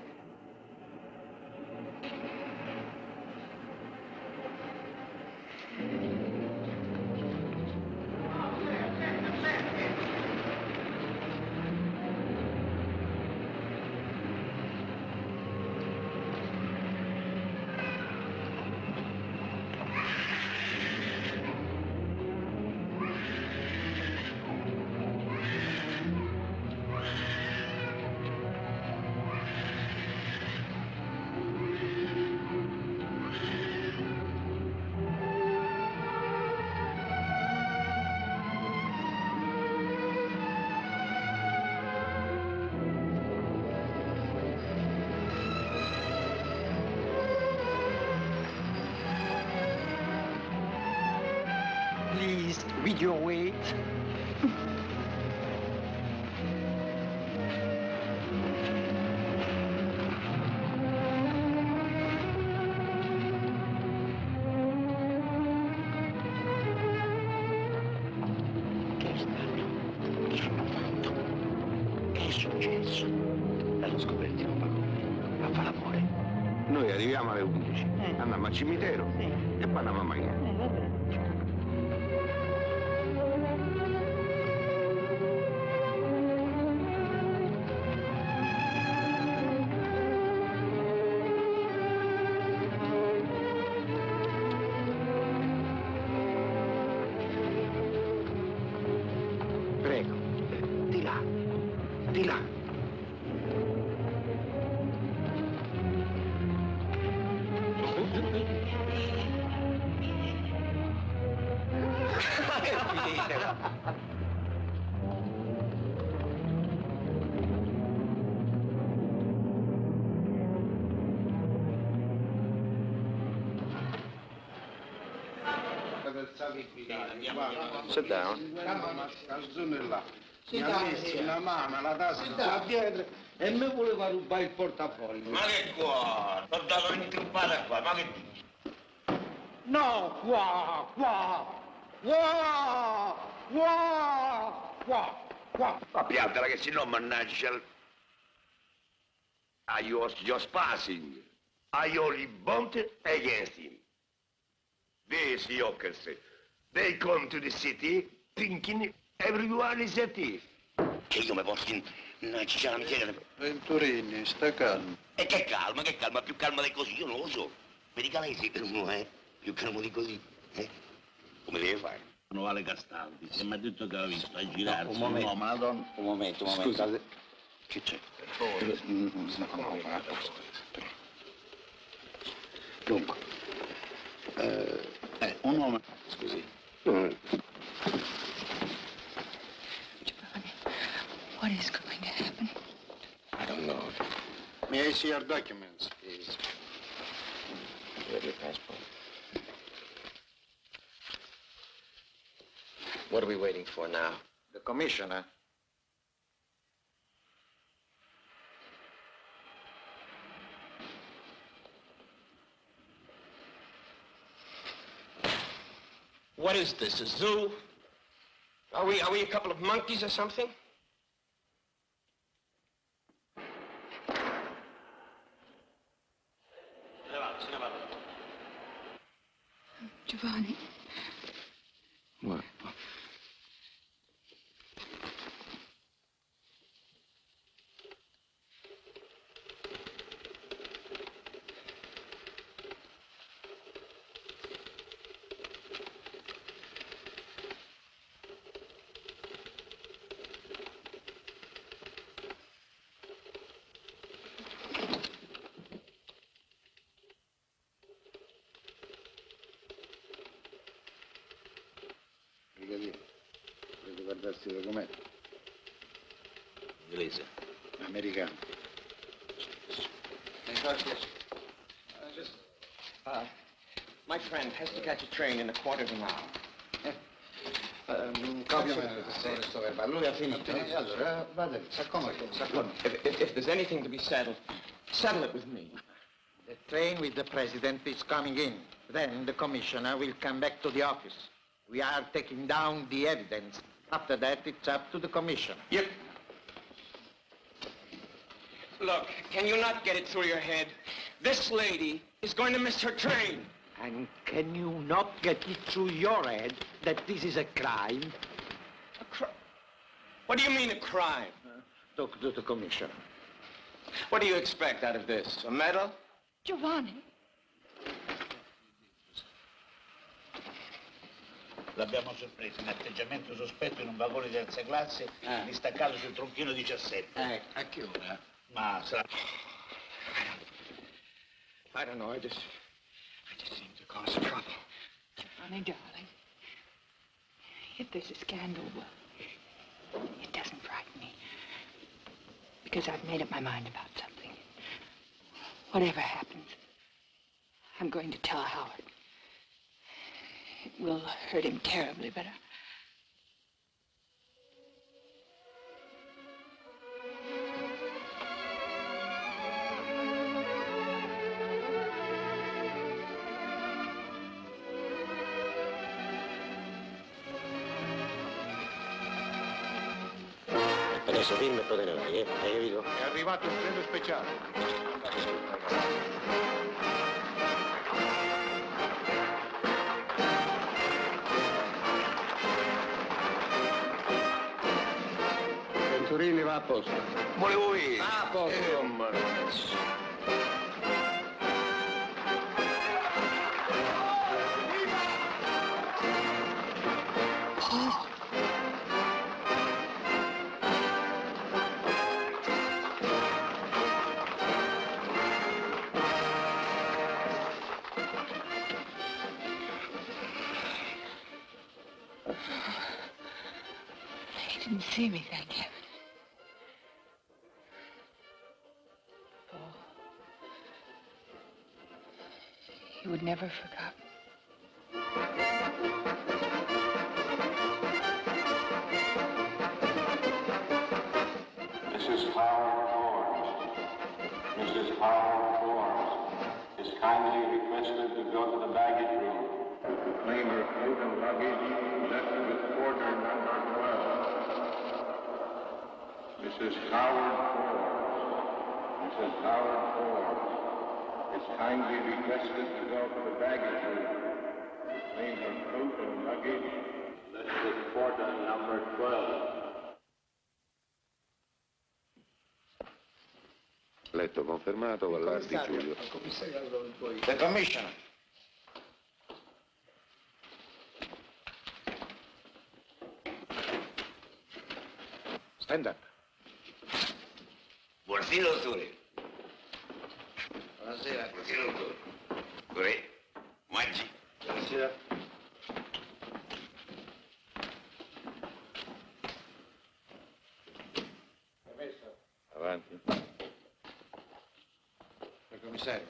Please, with your weight. Che hanno fatto? Che è successo? E lo scopriremo poi. A fare l'amore. Noi arriviamo alle 11, andiamo al cimitero e poi andiamo a mangiare. Va bene. Prego, Di là. Di là. Sit down. Mi ha messo una mano alla tazza a dietro e mi voleva rubare il portafoglio. Ma che qua? T'ho dato un'intrippata qua, ma che dici? No, qua. Ma piantala che se no mannaggia. Are you just passing? Are you revolted against him? These yokers, they come to the city thinking everyone is a thief. Che io mi porto in una cicciana miseria. Venturini, sta calmo. E che calma, più calma di così, io non lo so. Mi dica lei se uno è più calmo di così, come deve fare? Non vale Castaldi, se mi ha detto che aveva visto a girarsi un momento. uomo, una donna. Un momento. Scusa. Che c'è? Dunque, Un uomo. scusi. Giovanni, what is going to happen? I don't know. May I see your documents, please? You have your passport. What are we waiting for now? The commissioner. What is this, a zoo? Are we a couple of monkeys or something? Giovanni. What? Deve guardarsi i documenti. Inglese. Americano. My friend has to catch a train in a quarter of an hour. Copiami questo verbale. Lui ha finito. E allora vada lì, s'accomodi. If there's anything to be settled, settle it with me. The train with the president is coming in. Then the commissioner will come back to the office. We are taking down the evidence. After that, it's up to the commissioner. Yep. Can you not get it through your head? This lady is going to miss her train. And can you not get it through your head that this is a crime? A crime? What do you mean a crime? Talk to the commissioner. What do you expect out of this? A medal? Giovanni. L'abbiamo sorpreso in atteggiamento sospetto in un vagone di terza classe, distaccato sul tronchino 17. A che ora? Ma sarà... I don't know, I just seem to cause trouble. Giovanni, darling, if there's a scandal, well, it doesn't frighten me. Because I've made up my mind about something. Whatever happens, I'm going to tell Howard. It will hurt him terribly, but Adesso firma e poi te ne vai, hai capito? È arrivato un treno speciale. Venturini va a posto. Volevo io. Ah, a posto. he didn't see me, thank heaven. Paul, he would never have forgotten. Mrs. Howard Forbes. Mrs. Howard Forbes is kindly requested to go to the baggage room. Claim her coat and luggage left with porter number 12. Mrs. Howard Forbes. Mrs. Howard Forbes is kindly requested to go to the baggage room. Claim her coat and luggage Left with porter number 12. Letto confermato, Vallardi Giulio. The commissioner. Stand up. Buonasera, dottore. Buonasera. Buonasera, dottore. Vorrei. Mangi. Buonasera. Avanti. Il commissario.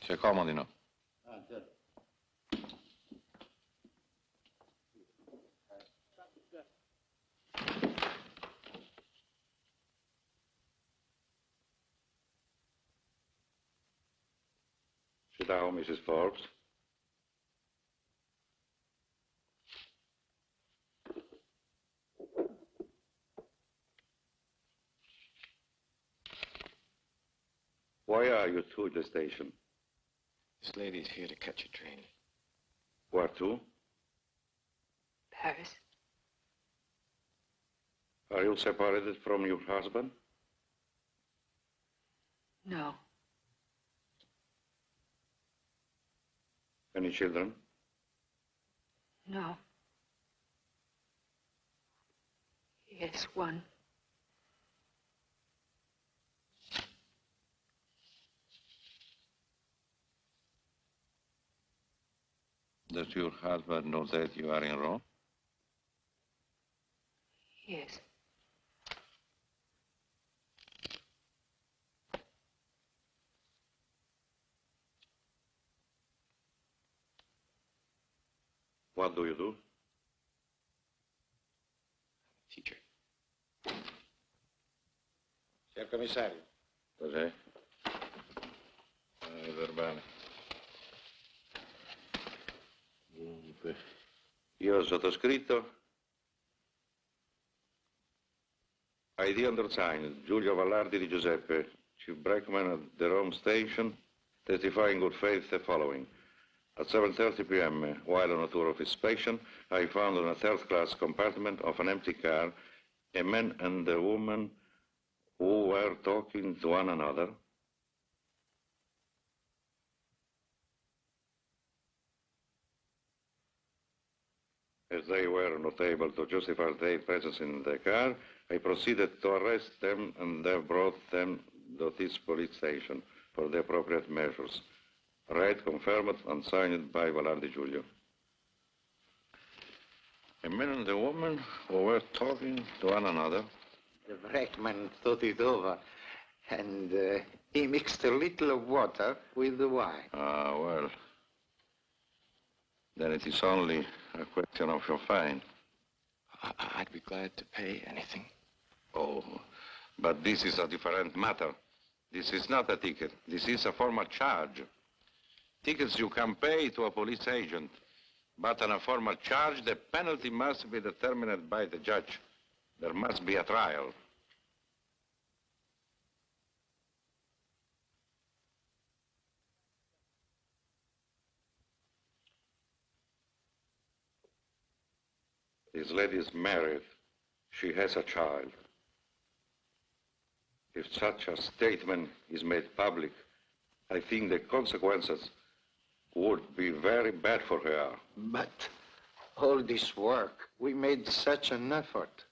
Si accomodino. Certo. Sit down, Mrs. Forbes. Why are you two at the station? This lady's here to catch a train. Where to? Paris. Are you separated from your husband? No. Any children? No. Yes, one. Does your husband know that you are in Rome? Yes. What do you do? Teacher. Signor commissario. Cos'è? Il verbale. Io sottoscritto. ID undersigned, Giulio Vallardi di Giuseppe, Chief Brakeman at the Rome Station, testify in good faith the following. At 7:30 p.m., while on a tour of inspection, I found in a third-class compartment of an empty car a man and a woman who were talking to one another. As they were not able to justify their presence in the car, I proceeded to arrest them and have brought them to this police station for the appropriate measures. Read, confirmed, and signed by Vallardi Giulio. A man and a woman who were talking to one another. The brakeman thought it over, and he mixed a little of water with the wine. Ah, well. Then it is only a question of your fine. I'd be glad to pay anything. Oh, but this is a different matter. This is not a ticket. This is a formal charge. Tickets you can pay to a police agent, but on a formal charge, the penalty must be determined by the judge. There must be a trial. This lady is married. She has a child. If such a statement is made public, I think the consequences would be very bad for her. But all this work, we made such an effort.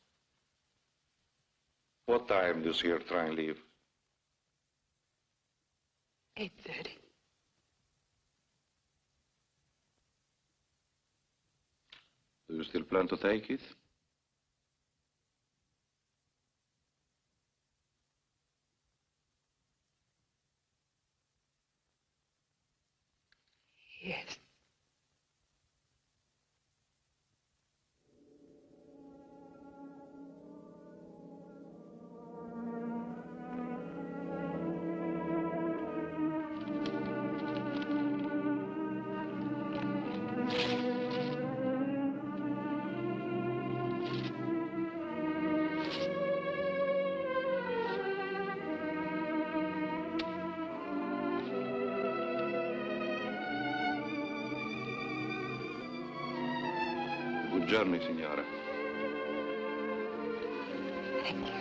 What time does your train leave? 8:30. Do you still plan to take it? Yes. Good journey, signora. Thank you.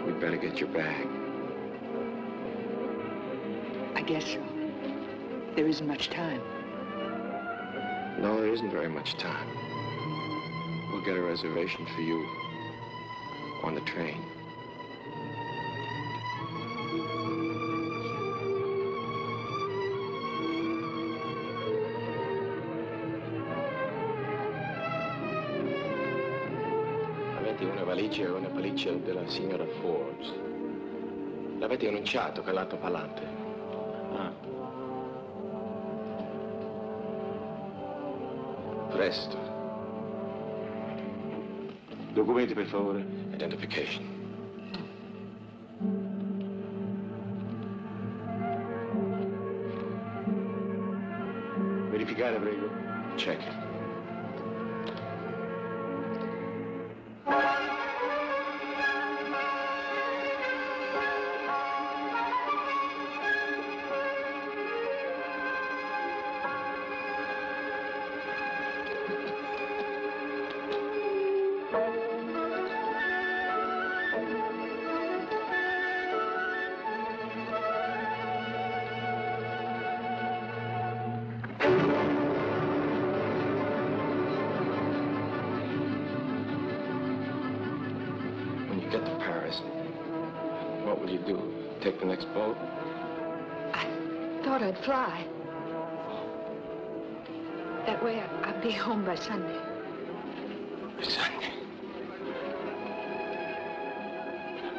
We'd better get your bag. I guess so. There isn't much time. No, there isn't very much time. We'll get a reservation for you on the train. Avete una valigia della signora Forbes. L'avete annunciato che è l'altro palante. Ah. Presto. Documenti, per favore. Identification. Verificare, prego. Check. Paris. What will you do? Take the next boat? I thought I'd fly. That way I'd be home by Sunday. By Sunday?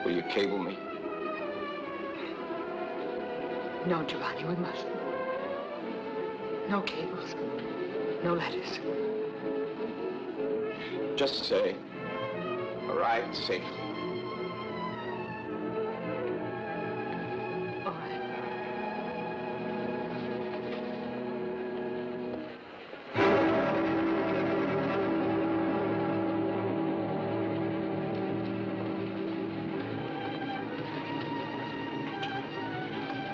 Will you cable me? No, Giovanni, we mustn't. No cables. No letters. Just say, arrived safely. All right.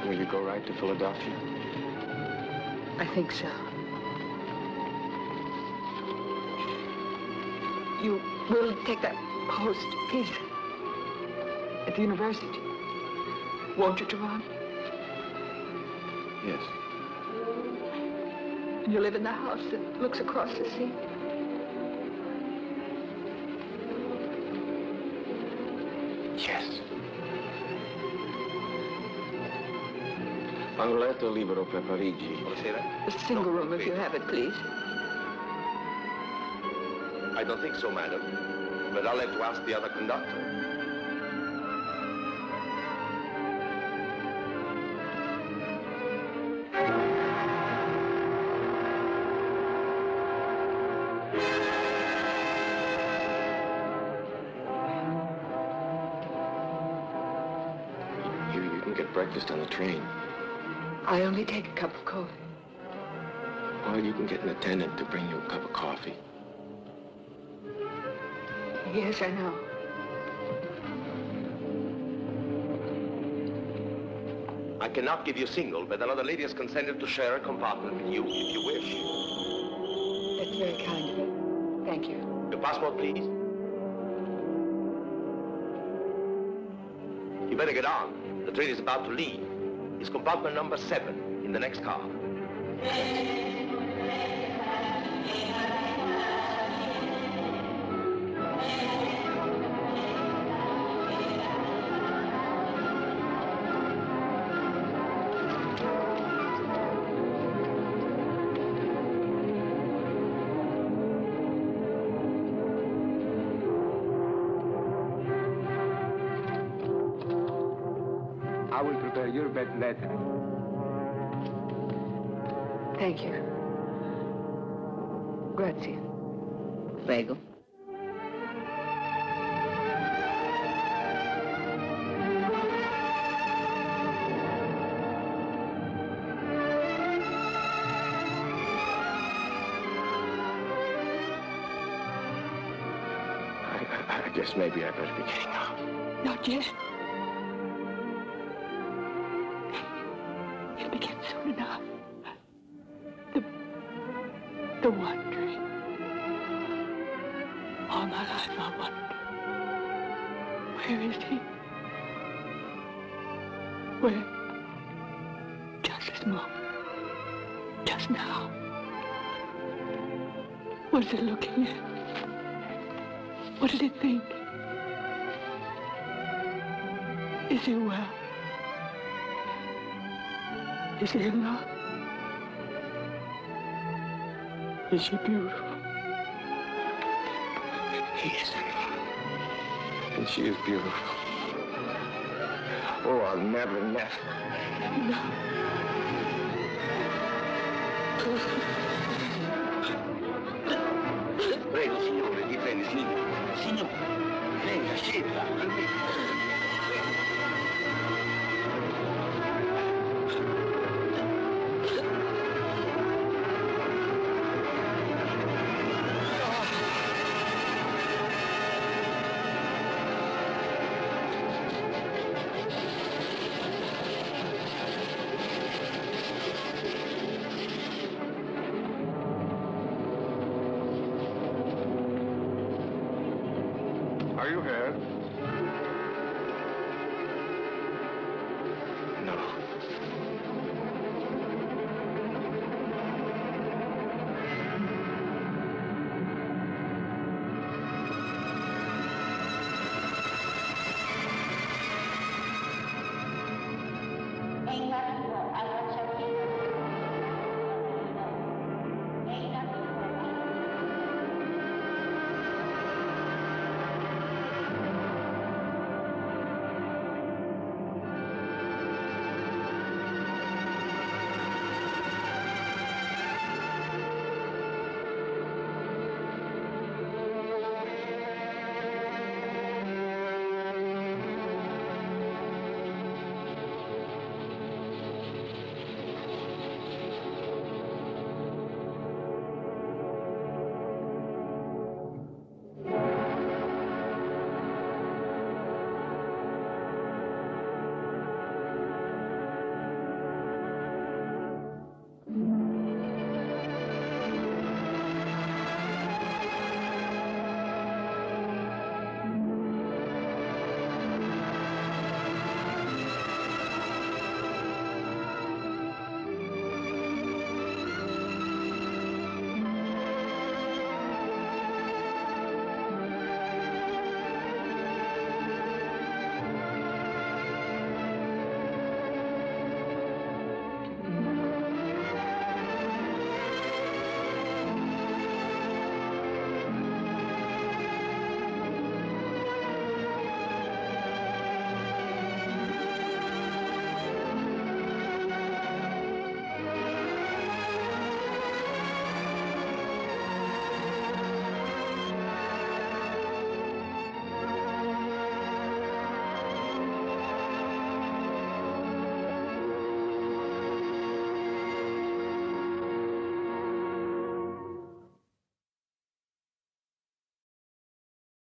Will you go right to Philadelphia? I think so. You will take that post, please, at the university. Won't you, Giovanni? Yes. And you live in the house that looks across the sea? Yes. Ho un letto libero per Parigi. Buonasera. A single room, if you have it, please. I don't think so, madam. But I'll have to ask the other conductor. You can get breakfast on the train. I only take a cup of coffee. Or you can get an attendant to bring you a cup of coffee. Yes, I know. I cannot give you single, but another lady has consented to share a compartment with you, if you wish. That's very kind of you. Thank you. Your passport, please. You better get on. The train is about to leave. It's compartment number 7 in the next car. I will prepare your bed letter. Thank you. Grazie. Prego. I guess maybe I better be getting out. Not yet. It'll begin soon enough. The wondering. All my life I wondered. Where is he? Where? Just this moment. Just now. What is it looking at? What does it think? Is he well? Is he in love? Is she beautiful? He is in love. And she is beautiful. Oh, I'll never. No. Prego, signore, di prego, signore. Signore, venga, scenda. Are you hurt? No.